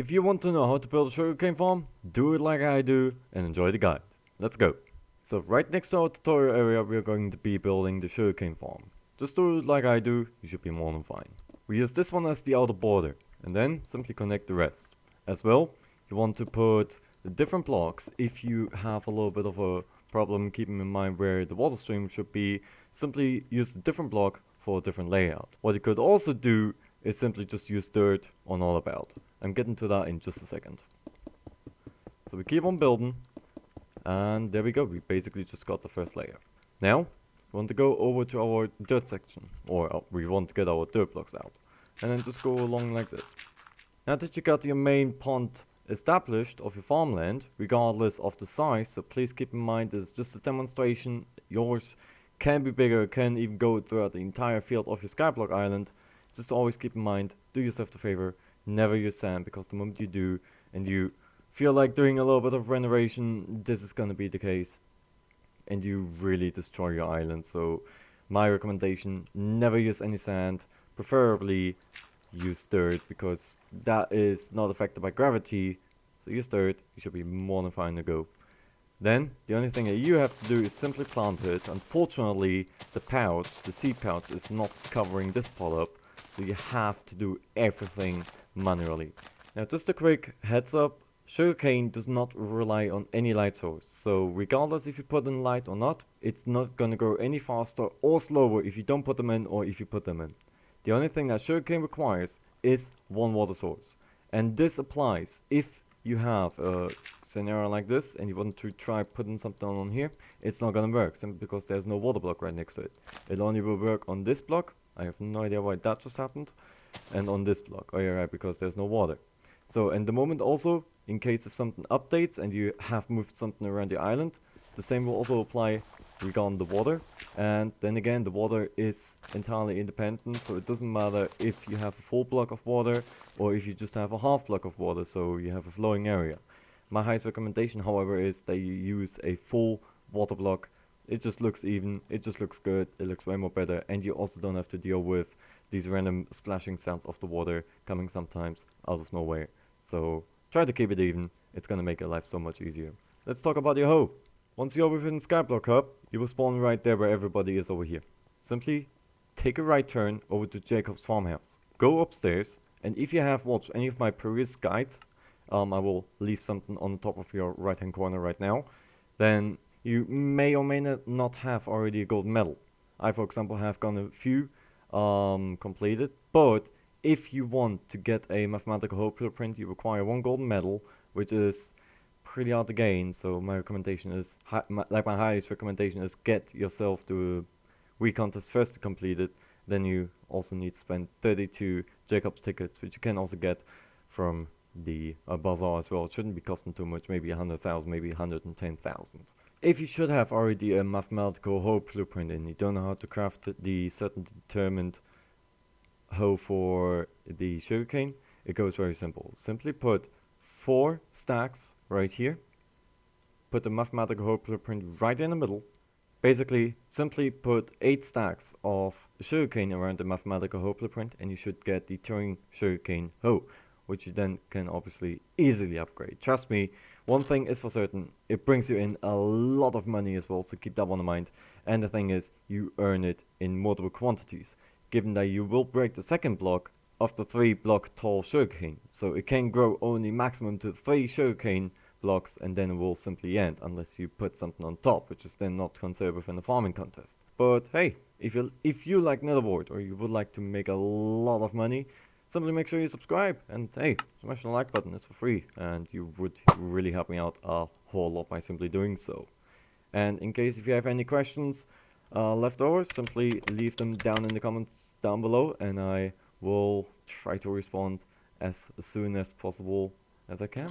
If you want to know how to build a sugarcane farm, do it like I do and enjoy the guide. Let's go. So right next to our tutorial area we are going to be building the sugarcane farm. Just do it like I do, you should be more than fine. We use this one as the outer border and then simply connect the rest. As well, you want to put the different blocks if you have a little bit of a problem keeping in mind where the water stream should be. Simply use a different block for a different layout. What you could also do is simply just use dirt on all about. I'm getting to that in just a second. So we keep on building, and there we go, we basically just got the first layer. Now, we want to go over to our dirt section, or we want to get our dirt blocks out, and then just go along like this. Now that you got your main pond established of your farmland, regardless of the size, so please keep in mind this is just a demonstration. Yours can be bigger, can even go throughout the entire field of your Skyblock island. Just always keep in mind, do yourself the favor, never use sand, because the moment you do and you feel like doing a little bit of renovation, this is gonna be the case and you really destroy your island. So my recommendation, never use any sand, preferably use dirt, because that is not affected by gravity. So use dirt, you should be more than fine to go. Then the only thing that you have to do is simply plant it. Unfortunately, the pouch, the seed pouch, is not covering this part up, so you have to do everything manually. Now just a quick heads up, sugarcane does not rely on any light source, so regardless if you put in light or not, it's not gonna grow any faster or slower if you don't put them in or if you put them in. The only thing that sugarcane requires is one water source, and this applies if you have a scenario like this and you want to try putting something on here. It's not gonna work simply because there's no water block right next to it. It only will work on this block. I have no idea why that just happened. And on this block. Oh yeah, right, because there's no water. So in the moment also, in case if something updates and you have moved something around the island, the same will also apply regarding the water. And then again, the water is entirely independent, so it doesn't matter if you have a full block of water or if you just have a half block of water, so you have a flowing area. My highest recommendation, however, is that you use a full water block. It just looks even, it just looks good, it looks way more better, and you also don't have to deal with these random splashing sounds of the water coming sometimes out of nowhere. So try to keep it even, it's gonna make your life so much easier. Let's talk about your hoe. Once you're within Skyblock Hub, you will spawn right there where everybody is over here. Simply take a right turn over to Jacob's farmhouse. Go upstairs, and if you have watched any of my previous guides, I will leave something on the top of your right hand corner right now, then you may or may not have already a gold medal. I, for example, have gotten a few completed, but if you want to get a mathematical hoe blueprint, you require one golden medal, which is pretty hard to gain. So my recommendation is, my highest recommendation is get yourself to a week contest first to complete it. Then you also need to spend 32 Jacob's tickets, which you can also get from the bazaar as well. It shouldn't be costing too much, maybe 100,000, maybe 110,000. If you should have already a mathematical hoe blueprint and you don't know how to craft the certain determined hoe for the sugarcane, it goes very simple. Simply put 4 stacks right here, put the mathematical hoe blueprint right in the middle. Basically, simply put 8 stacks of sugarcane around the mathematical hoe blueprint and you should get the touring sugarcane hoe, which you then can obviously easily upgrade. Trust me, one thing is for certain, it brings you in a lot of money as well, so keep that one in mind. And the thing is, you earn it in multiple quantities, given that you will break the second block of the 3 block tall sugarcane. So it can grow only maximum to 3 sugarcane blocks and then it will simply end, unless you put something on top, which is then not considered within the farming contest. But hey, if you like Netherboard or you would like to make a lot of money, simply make sure you subscribe and hey, smash the like button, it's for free and you would really help me out a whole lot by simply doing so. And in case if you have any questions left over, simply leave them down in the comments down below and I will try to respond as soon as possible as I can.